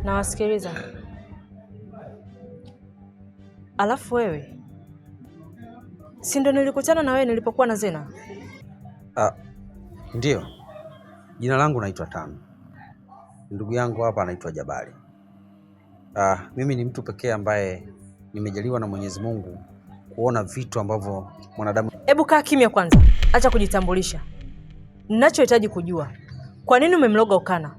Nawasikiliza. Alafu wewe, si ndo nilikutana na wewe nilipokuwa na Zena? Ndio. Jina langu naitwa Tano. Ndugu yangu hapa anaitwa Jabali. Mimi ni mtu pekee ambaye nimejaliwa na Mwenyezi Mungu kuona vitu ambavyo mwanadamu... Hebu kaa kimya kwanza. Acha kujitambulisha. Ninachohitaji kujua, kwa nini umemloga Okana?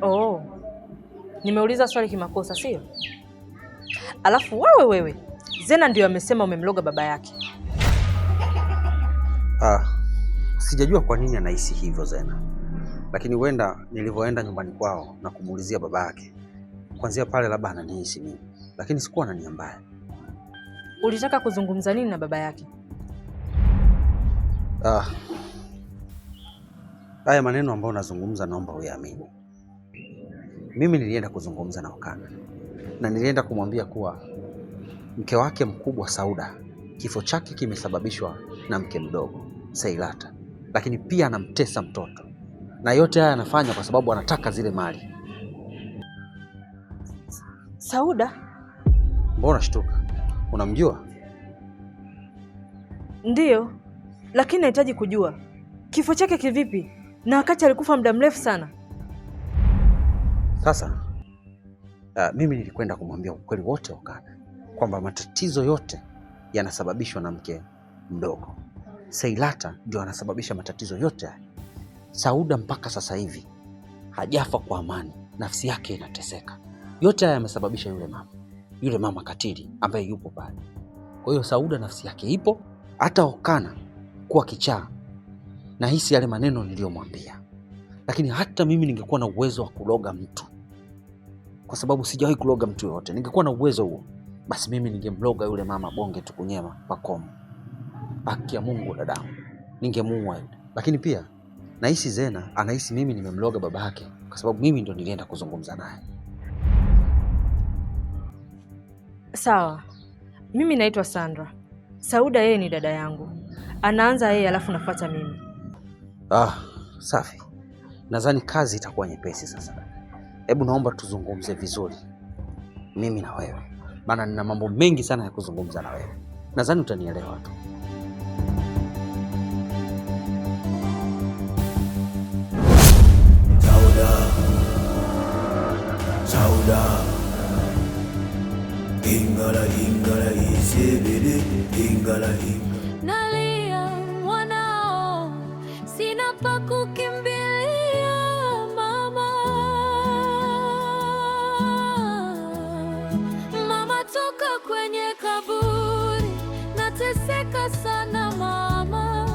Oh. Nimeuliza swali kimakosa, sio? Alafu wewe, Zena ndio amesema umemloga baba yake. Sijajua kwa nini anahisi hivyo Zena. Lakini huenda nilivyoenda nyumbani kwao na kumuulizia baba yake, kuanzia pale labda ananihisi mimi. Lakini sikuwa na nia mbaya. Ulitaka kuzungumza nini na baba yake? Haya maneno ambayo nazungumza naomba uyaamini. Mimi nilienda kuzungumza na Okana. Na nilienda kumwambia kuwa mke wake mkubwa Sauda, kifo chake kimesababishwa na mke mdogo Seilata. Lakini pia anamtesa mtoto. Na yote haya anafanya kwa sababu anataka zile mali. Sauda? Mbona shtuka? Unamjua? Ndiyo, lakini nahitaji kujua kifo chake kivipi na wakati alikufa muda mrefu sana. Sasa mimi nilikwenda kumwambia ukweli wote Okana, kwamba matatizo yote yanasababishwa na mke mdogo. Seilata ndio anasababisha matatizo yote haya. Sauda mpaka sasa hivi hajafa kwa amani, nafsi yake inateseka. Yote haya yamesababisha yule mama katili ambaye yupo pale. Kwa hiyo Sauda nafsi yake ipo, hata Okana kuwa kichaa na hisi yale maneno niliyomwambia. Lakini hata mimi ningekuwa na uwezo wa kuloga mtu, kwa sababu sijawahi kuloga mtu yote. Ningekuwa na uwezo huo, basi mimi ningemloga yule mama bonge tukunyema pakomo. Haki ya Mungu dadangu, ningemuua yule. Lakini pia nahisi Zena anahisi mimi nimemloga baba yake, kwa sababu mimi ndo nilienda kuzungumza naye. Sawa. Mimi naitwa Sandra. Sauda yeye ni dada yangu. Anaanza yeye alafu nafuata mimi. Safi. Nadhani kazi itakuwa nyepesi sasa. Hebu naomba tuzungumze vizuri, mimi na wewe. Maana nina mambo mengi sana ya kuzungumza na wewe. Nadhani utanielewa tu. Sauda Ingala isebede Ingala nalia mwanao, sina pa kukimbilia mama. Mama toka kwenye kaburi, nateseka sana mama.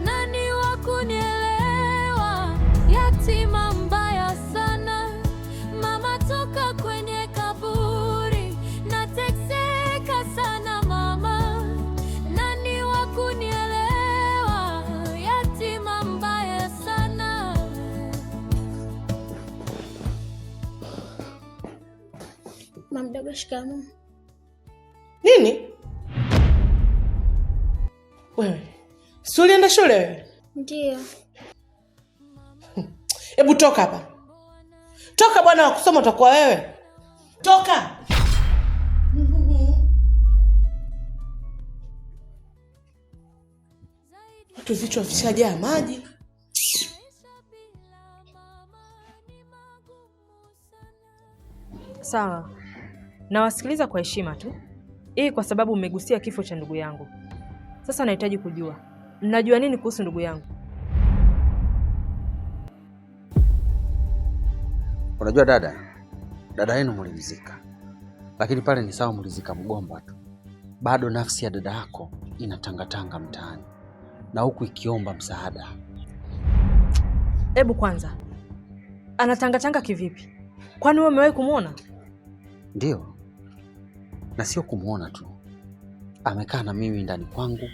Nani wa kunielewa, yatima mbaya sana. Mama toka kwenye kaburi, nateseka sana mama. Nani wa kunielewa, yatima mbaya sana. Mama mdogo, shikamoo. Nini? Wewe, si ulienda shule wewe? Ndiyo. Hebu toka hapa. Toka bwana, wa kusoma utakuwa wewe. Toka. Watu vichwa vishajaa maji. Sawa. Nawasikiliza kwa heshima tu. Hii kwa sababu umegusia kifo cha ndugu yangu. Sasa nahitaji kujua, mnajua nini kuhusu ndugu yangu? Unajua dada yenu mlizika. Lakini pale ni sawa mlizika mgomba tu. Bado nafsi ya dada yako inatangatanga mtaani na huku ikiomba msaada. Hebu kwanza, anatangatanga kivipi? Kwani wewe umewahi kumuona? Ndio. Na sio kumuona tu. Amekaa na mimi ndani kwangu.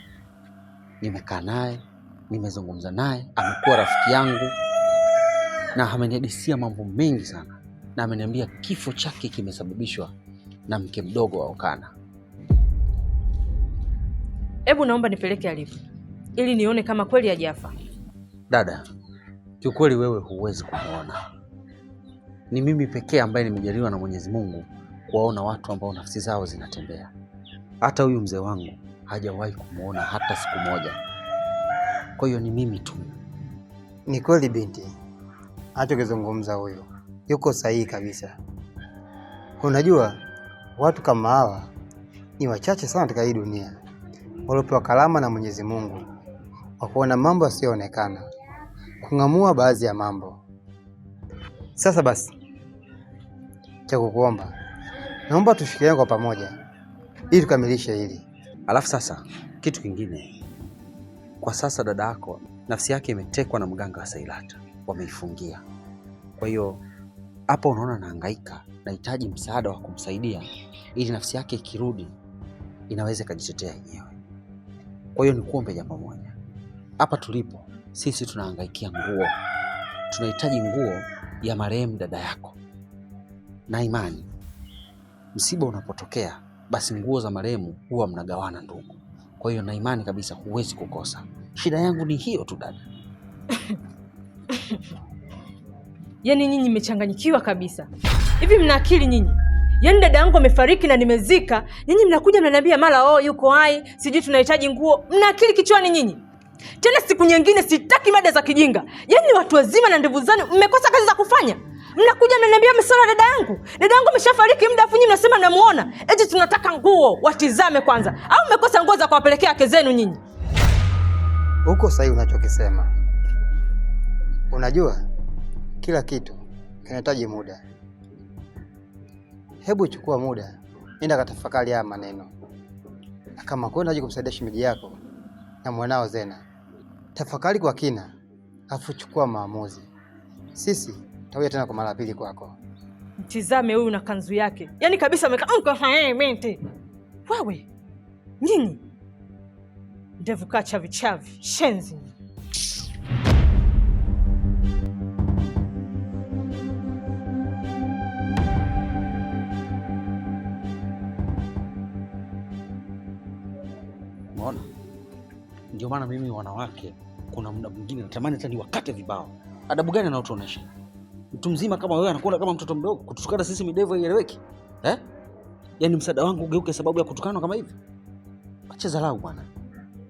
Nimekaa naye, nimezungumza naye, amekuwa rafiki yangu na amenihadithia mambo mengi sana. Na ameniambia kifo chake kimesababishwa na mke mdogo wa Okana. Hebu naomba nipeleke alipo ili nione kama kweli hajafa. Dada, kiukweli wewe huwezi kumuona. Ni mimi pekee ambaye nimejaliwa na Mwenyezi Mungu kuwaona watu ambao nafsi zao zinatembea. Hata huyu mzee wangu hajawahi kumuona hata siku moja. Kwa hiyo ni mimi tu. Ni kweli binti, anachokizungumza huyo yuko sahihi kabisa. Unajua watu kama hawa ni wachache sana katika hii dunia waliopewa kalama na Mwenyezi Mungu wa kuona mambo yasiyoonekana, kung'amua baadhi ya mambo. Sasa basi, cha kukuomba, naomba tushirikiane kwa pamoja ili tukamilishe hili. Alafu sasa kitu kingine, kwa sasa dada yako nafsi yake imetekwa na mganga wa Sailata, wameifungia. Kwa hiyo hapa unaona nahangaika, nahitaji msaada wa kumsaidia ili nafsi yake ikirudi inaweza kujitetea yenyewe. Kwa hiyo nikuombe jambo moja. Hapa tulipo sisi tunahangaikia nguo. Tunahitaji nguo ya marehemu dada yako. Na imani, msiba unapotokea basi nguo za marehemu huwa mnagawana ndugu. Kwa hiyo na imani kabisa huwezi kukosa. Shida yangu ni hiyo tu dada. Yaani nyinyi mmechanganyikiwa kabisa. Hivi mna akili nyinyi? Yaani dada yangu amefariki na nimezika, nyinyi mnakuja mnaniambia mara yuko hai, sijui tunahitaji nguo. Mna akili kichwani nyinyi? Tena siku nyingine sitaki mada za kijinga. Yaani watu wazima na ndevu zani mmekosa kazi za kufanya. Mnakuja mnaniambia msala dada yangu. Dada yangu ameshafariki muda afu nyinyi mnasema mnamuona. Eti tunataka nguo, watizame kwanza. Au mmekosa nguo za kuwapelekea wake zenu nyinyi? Uko sahihi unachokisema. Unajua kila kitu kinahitaji muda. Hebu chukua muda, nenda katafakari haya maneno. Na kama kweli unataka kumsaidia shemeji yako na mwanao Zena, tafakari kwa kina, afu chukua maamuzi. Sisi tutakuja tena kwa mara pili kwako. Mtizame huyu na kanzu yake. Yaani kabisa amekaa binti. Wewe. Nyinyi. Ndevu kaa chavi chavi, shenzi. Unaona? Ndio maana mimi wanawake kuna muda mwingine natamani hata niwakate vibao. Adabu gani anaotuonesha? Mtu mzima kama wewe anakuona kama mtoto mdogo kututukana sisi midevu haieleweki. Yaani msaada wangu ugeuke sababu ya kutukanwa kama hivi? Acha dharau bwana.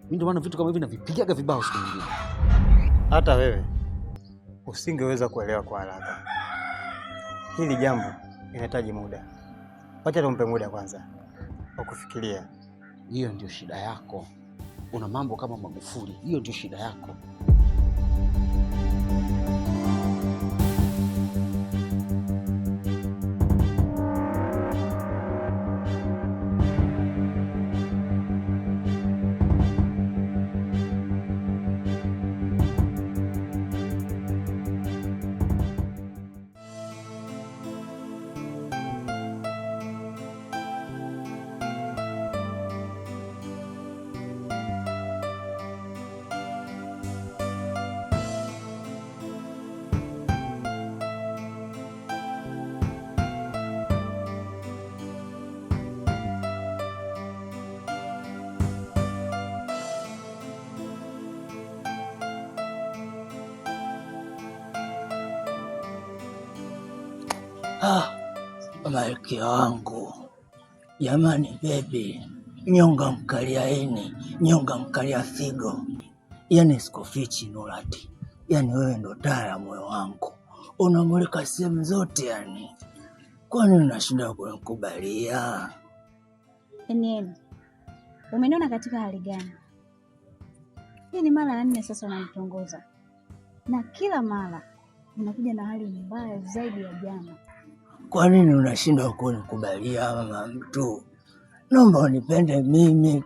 Mimi ndio maana vitu kama hivi navipigaga vibao siku nyingine. Hata wewe usingeweza kuelewa kwa haraka. Hili jambo linahitaji muda. Wacha tumpe muda kwanza wa kufikiria. Hiyo ndio shida yako. Una mambo kama Magufuli. Hiyo ndio shida yako. Malkia wangu, jamani baby, nyonga mkalia ini, nyonga mkalia figo. Yaani sikufichi Nurati, yaani wewe ndo taa ya moyo wangu, unamulika sehemu zote yani. Kwani unashinda kunikubalia? Enieni, umeniona katika hali gani? Hii ni mara ya 4 sasa unanitongoza, na kila mara unakuja na hali mbaya zaidi ya jana. Kwa nini unashindwa kunikubalia mama mtu? Naomba unipende mimi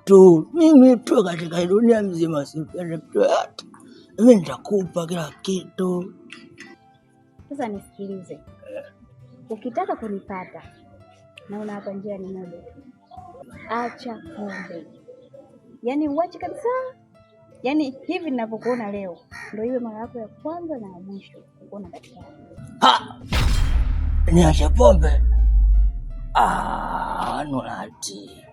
tu katika dunia mzima, sipende mtu yote. Mimi nitakupa kila kitu. Sasa nisikilize. Ukitaka kunipata na una hapa njia ni moja tu. Acha pombe. Yaani uache kabisa. Yaani hivi ninavyokuona leo ndio iwe mara yako ya kwanza na ya mwisho kuona katika. Niache pombe? Nurati.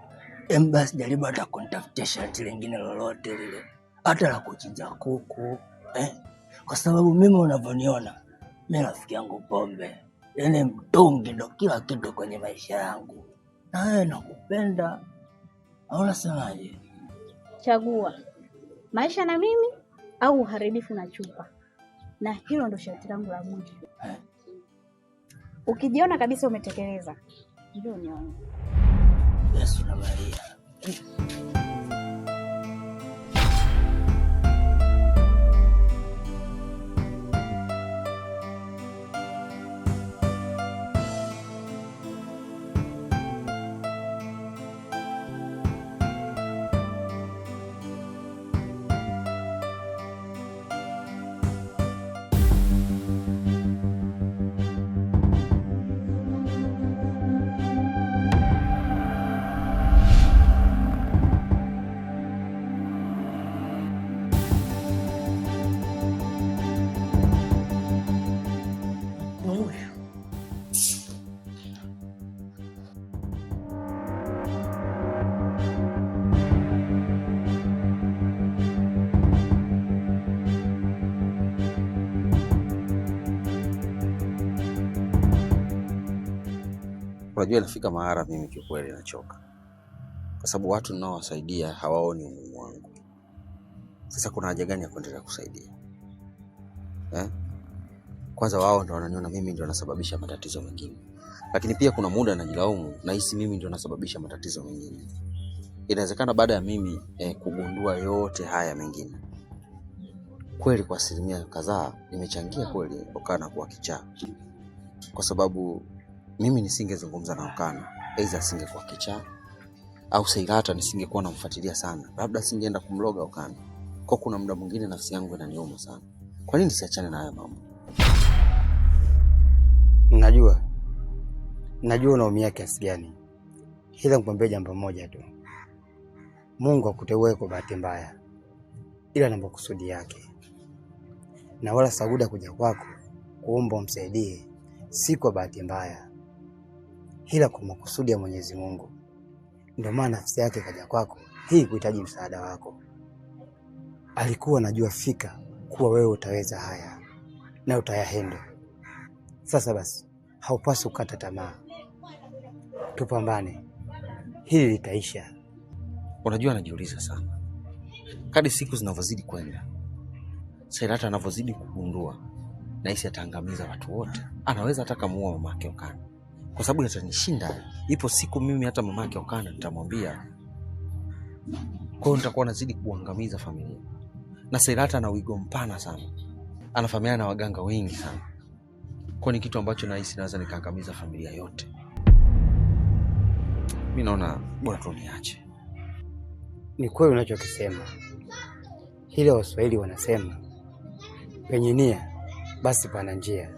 Basi jaribu hata kunitafutia shati lingine lolote lile, hata la kuchinja kuku kwa sababu mimi unavyoniona mimi rafiki yangu pombe, yaani mtungi ndo kila kitu kwenye maisha yangu, na wewe nakupenda. Au unasemaje? Chagua maisha na mimi au uharibifu na chupa, na hilo ndo sharti langu la mwisho. Ukijiona kabisa umetekeleza, ndio nione. Yesu na Maria. Unajua inafika mahara mimi kiukweli nachoka. Kwa sababu watu ninaowasaidia hawaoni umuhimu wangu. Sasa kuna haja gani ya kuendelea kusaidia? Kwanza wao ndio wananiona mimi ndio nasababisha matatizo mengine. Lakini pia kuna muda najilaumu, nahisi mimi ndio nasababisha matatizo mengine. Inawezekana baada ya mimi kugundua yote haya mengine, kweli kwa asilimia kadhaa nimechangia kweli Okana kuwa kichaa. Kwa sababu mimi nisingezungumza na Okana, aidha asingekuwa kichaa au Sailata nisingekuwa namfuatilia sana, labda singeenda kumloga Okana. Kwa kuna muda mwingine nafsi yangu inaniuma sana. Kwa nini siachane na haya mambo? Najua unaumia kiasi gani. Ila nikwambie jambo moja tu. Mungu hakuteue kwa bahati mbaya, ila na makusudi yake. Na wala Sauda kuja kwako kuomba umsaidie si kwa bahati mbaya, ila kwa makusudi ya Mwenyezi Mungu. Ndio maana nafsi yake kaja kwako hii kuhitaji msaada wako. Alikuwa anajua fika kuwa wewe utaweza haya na utayahendo. Sasa basi haupaswi kukata tamaa. Tupambane, hili litaisha. Unajua najiuliza sana, kadri siku zinavyozidi kwenda, Sailata anavyozidi kugundua, nahisi ataangamiza watu wote. Anaweza hata kumuua mamake Okana, kwa sababu atanishinda. Ipo siku mimi hata mamake Okana nitamwambia. Kwa hiyo nitakuwa nazidi kuangamiza familia. Na Sailata ana wigo mpana sana, anafahamiana na waganga wengi sana. Kwa ni kitu ambacho nahisi naweza nikaangamiza familia yote. Mimi naona bora tu niache. Ni kweli unachokisema. Hile Waswahili wanasema penye nia basi pana njia.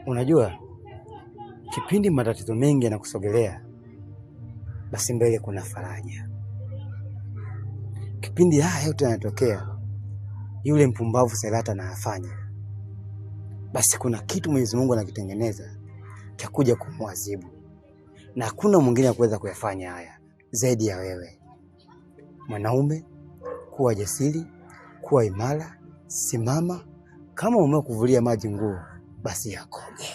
Unajua kipindi matatizo mengi yanakusogelea, basi mbele kuna faraja. Kipindi haya yote yanatokea, yule mpumbavu Sailata anafanya, basi kuna kitu Mwenyezi Mungu anakitengeneza cha kuja kumwadhibu. Na hakuna mwingine wa kuweza kuyafanya haya zaidi ya wewe. Mwanaume, kuwa jasiri, kuwa imara, simama. Kama umekuvulia maji nguo, basi yakoge.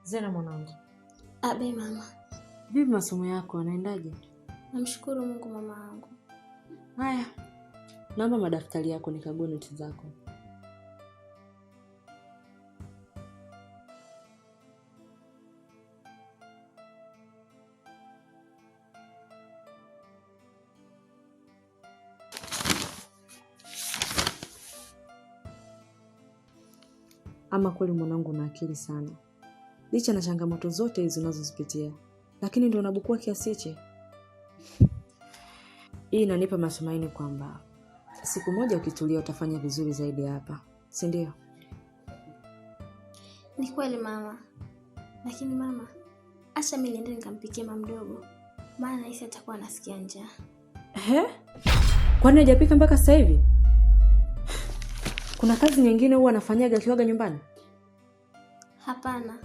Zena mwanangu. Abe mama. Vipi masomo yako yanaendaje? Namshukuru Mungu mama wangu. Haya. Naomba madaftari yako nikague noti zako. Ama kweli mwanangu una akili sana. Licha na changamoto zote hizo unazozipitia, lakini ndio unabukua kiasi hichi. Hii inanipa matumaini kwamba siku moja ukitulia utafanya vizuri zaidi hapa, si ndio? Ni kweli mama. Lakini mama, Acha mimi niende nikampikie mama mdogo. Maana nahisi atakuwa anasikia njaa. Kwani hajapika mpaka sasa hivi? Kuna kazi nyingine huwa anafanyaga akiwaga nyumbani? Hapana.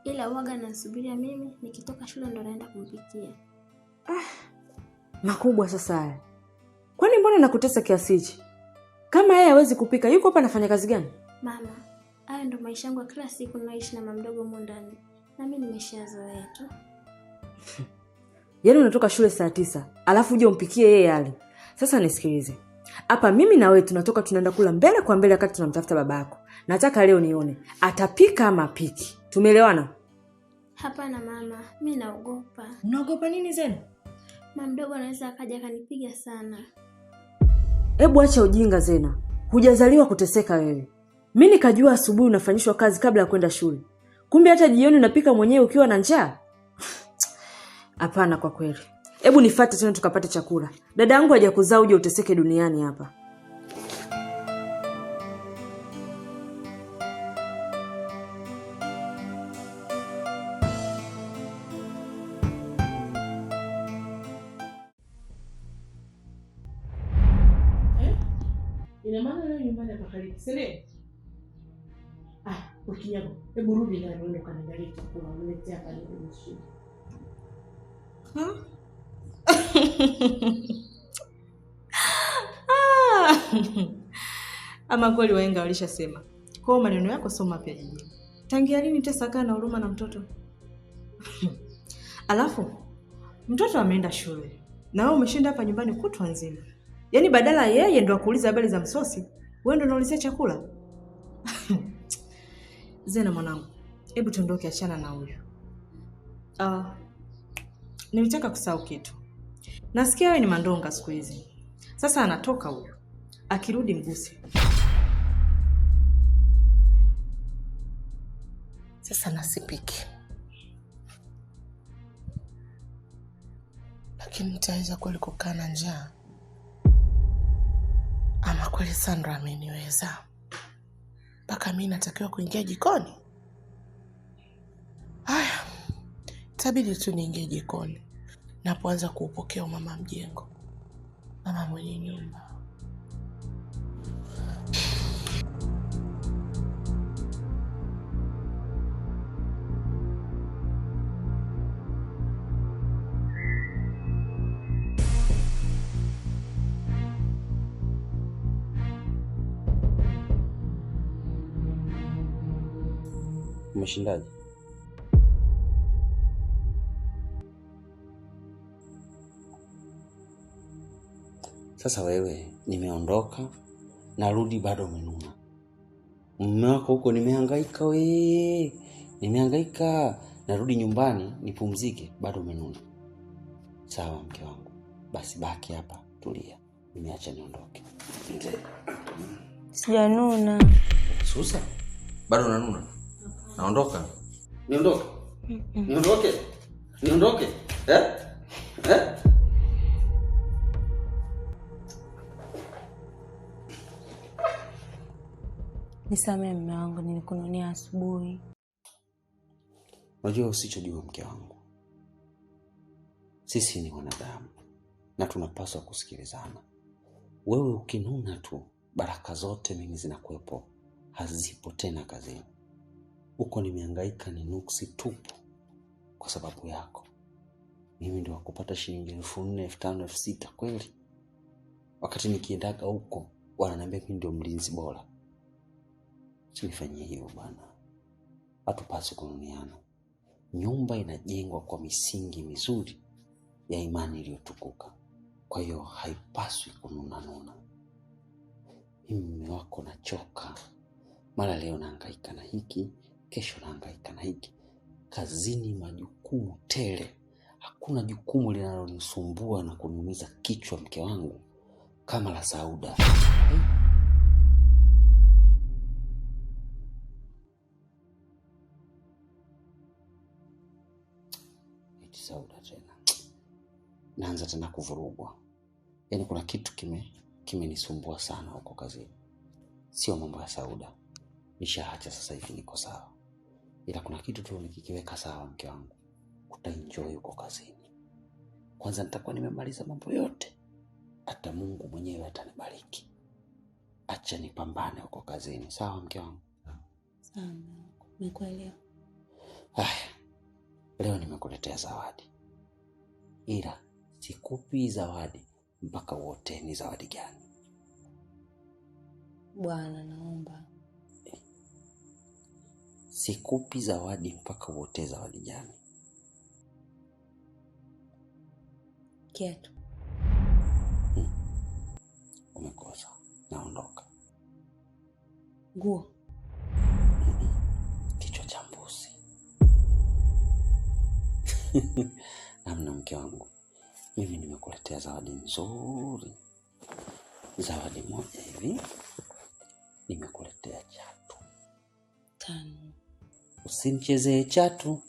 Ila huaga nasubiria mimi nikitoka shule ndo naenda kumpikia. Makubwa sasa haya. Kwani mbona nakutesa kiasi hichi? Kama yeye hawezi kupika, yuko hapa anafanya kazi gani? Mama, hayo ndo maisha yangu ya kila siku naishi na mama mdogo huko ndani. Na mimi nimeshazoea tu. Yaani unatoka shule saa 9, alafu uje umpikie yeye yale. Sasa nisikilize. Hapa mimi na wewe tunatoka tunaenda kula mbele kwa mbele wakati tunamtafuta babako. Nataka leo nione atapika ama apiki. Tumeelewana? Hapana mama, mimi naogopa. Unaogopa nini Zena? Mama mdogo anaweza akaja akanipiga sana. Hebu acha ujinga Zena. Hujazaliwa kuteseka wewe. Mimi nikajua asubuhi unafanyishwa kazi kabla ya kwenda shule. Kumbe hata jioni unapika mwenyewe ukiwa na njaa? Hapana kwa kweli. Hebu nifuate tena tukapate chakula. Dada yangu hajakuzaa uje uteseke duniani hapa. Ina maana leo nyumbani hapa karibu, si ndio? Ukinyama, hebu rudi na ndio kaniangalia chakula, uniletea hapa ndio shida. Ama kweli wahenga walishasema. Kwa maneno yako sio mapya jiji. Tangia lini Tesa kaa na huruma na mtoto? Alafu mtoto ameenda shule. Na wewe umeshinda hapa nyumbani kutwa nzima. Yaani badala yeye ndo akuuliza habari za msosi, wewe ndo unaulizia chakula. Zena mwanangu, hebu tuondoke, achana na huyo. Nilitaka kusahau kitu. Nasikia wewe ni mandonga siku hizi. Sasa anatoka huyo. Akirudi mguse. Sasa nasipiki. Lakini nitaweza kweli kukaa na njaa? Ama kweli Sandra ameniweza? Mpaka mimi natakiwa kuingia jikoni? Haya, itabidi tu niingie jikoni. Napoanza kuupokea mama mjengo. Mama mwenye nyumba. Umeshindaje? Sasa wewe, nimeondoka, narudi bado umenuna. Mume wako huko nimehangaika nimehangaika, narudi nyumbani nipumzike, bado umenuna. Sawa mke wangu, basi baki hapa, tulia. Nimeacha niondoke. Sijanuna. Susa, bado unanuna? Naondoka. Niondoke. Niondoke. Niondoke. Nisamehe mume wangu, nilikununia asubuhi. Unajua usichojua mke wangu, sisi ni wanadamu na tunapaswa kusikilizana. Wewe ukinuna tu, baraka zote mimi zinakuepo, hazipo tena kazini. Uko nimehangaika ni nuksi tupu kwa sababu yako. Mimi ndio wakupata shilingi 4,000, 5,000, 6,000 kweli? Wakati nikiendaga huko wananiambia mimi ndio mlinzi bora. Usinifanyie hiyo bwana. Hatupaswi kununiana. Nyumba inajengwa kwa misingi mizuri ya imani iliyotukuka. Kwa hiyo haipaswi kununa. Mimi mume wako nachoka. Mara leo nahangaika na hiki, kesho nahangaika na hiki. Kazini majukumu tele. Hakuna jukumu linalonisumbua na kuniumiza kichwa mke wangu kama la Sauda. Sauda tena. Naanza tena kuvurugwa. Yaani kuna kitu kimenisumbua sana huko kazini. Sio mambo ya Sauda. Nishaacha sasa hivi niko sawa. Ila kuna kitu tu nikikiweka sawa mke wangu, utaenjoy huko kazini. Kwanza nitakuwa nimemaliza mambo yote, hata Mungu mwenyewe atanibariki. Acha nipambane huko kazini, sawa mke wangu? Sawa, nimekuelewa. Haya, leo nimekuletea zawadi, ila sikupi zawadi mpaka uote ni zawadi gani. Bwana, naomba. Sikupi zawadi mpaka uote zawadi gani. Kiatu. Umekosa, naondoka. Nguo. Kichwa cha mbuzi. Namna mke wangu, mimi nimekuletea zawadi nzuri. Zawadi moja hivi, nimekuletea chatu. 5. Usimchezee chatu,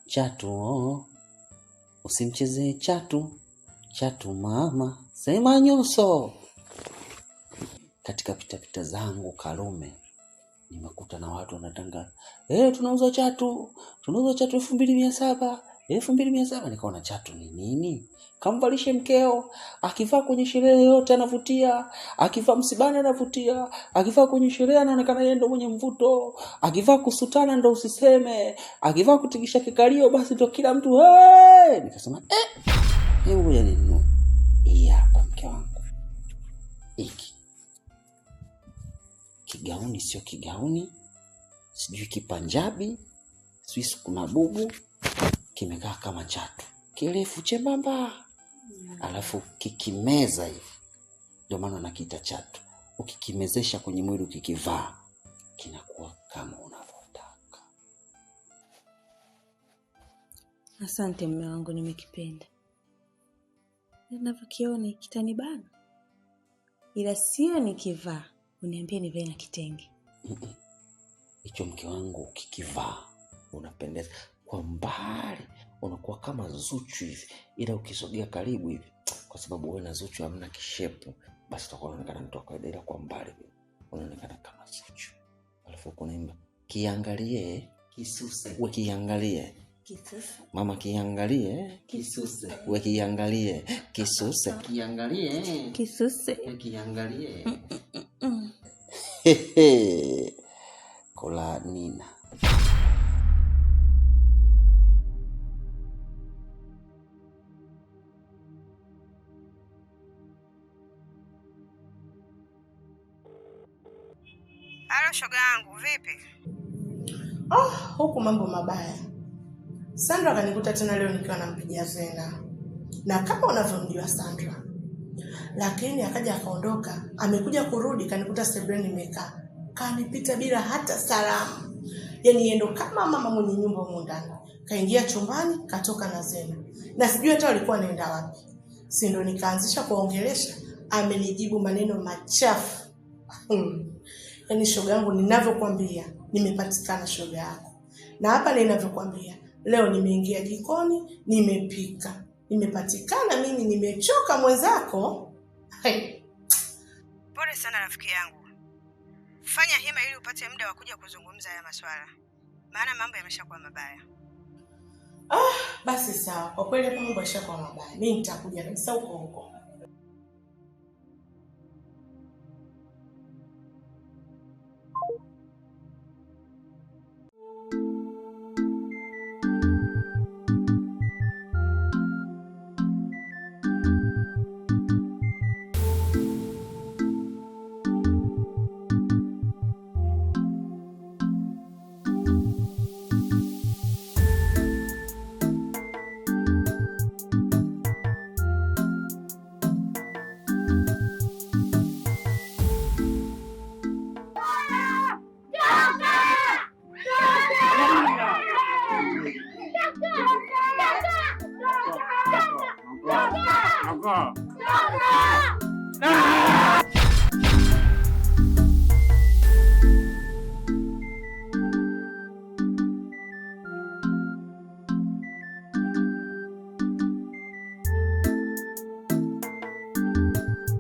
chatu oh. Usimchezee chatu, chatu mama, sema nyuso. Katika pitapita zangu Karume, nimekuta na watu wanatanga, tunauza chatu 2700, 2700. Nikaona chatu ni nini? Kamvalishe mkeo, akivaa kwenye sherehe yote anavutia, akivaa msibani anavutia, akivaa kwenye sherehe anaonekana yeye ndo mwenye mvuto, akivaa kusutana ndo usiseme, akivaa kutikisha kikalio basi ndo kila mtu Nikasema ngoja ninunue. Hapo mke wangu. Hiki kigauni sio kigauni, sijui kipanjabi, sijui sukuma bubu, kimekaa kama chatu, kirefu chembamba, alafu kikimeza hivi, ndio maana nakiita chatu. Ukikimezesha kwenye mwili ukikivaa, kinakuwa kama unavyotaka. Asante mume wangu, nimekipenda. Ninavyokiona kitanibana, ila sio nikivaa uniambie nivae na kitenge. Hicho mke wangu ukikivaa unapendeza kwa mbali, unakuwa kama Zuchu hivi, ila ukisogea karibu hivi, kwa sababu wewe na Zuchu hamna kishepu, basi utakuwa unaonekana mtu wa kawaida, ila kwa mbali unaonekana kama Zuchu. Alafu kunaimba kiangalie kisuse, wewe kiangalie kisuse, mama kiangalie kisuse, wewe kiangalie kisuse, kiangalie kisuse, wewe kiangalie. Kola Nina. Halo shoga yangu, vipi? Huku mambo mabaya. Sandra kanikuta tena leo nikiwa nampigia Zena. Na kama unavyomjua Sandra, lakini akaja akaondoka, amekuja kurudi kanikuta sebreni nimekaa. Kanipita bila hata salamu. Yaani yendo kama mama mwenye nyumba huko ndani. Kaingia chumbani, katoka na Zena. Na sijui hata walikuwa wanaenda wapi. Si ndo nikaanzisha kuongelesha, amenijibu maneno machafu. Yaani shoga yangu, ninavyokuambia nimepatikana shoga yako. Na hapa ninavyokuambia leo nimeingia jikoni, nimepika. Nimepatikana mimi, nimechoka mwenzako. Pole sana rafiki yangu. Fanya hima ili upate muda wa kuja kuzungumza haya masuala. Maana mambo yameshakuwa mabaya. Basi sawa. Kwa kweli mambo yameshakuwa mabaya. Mimi nitakuja kabisa huko.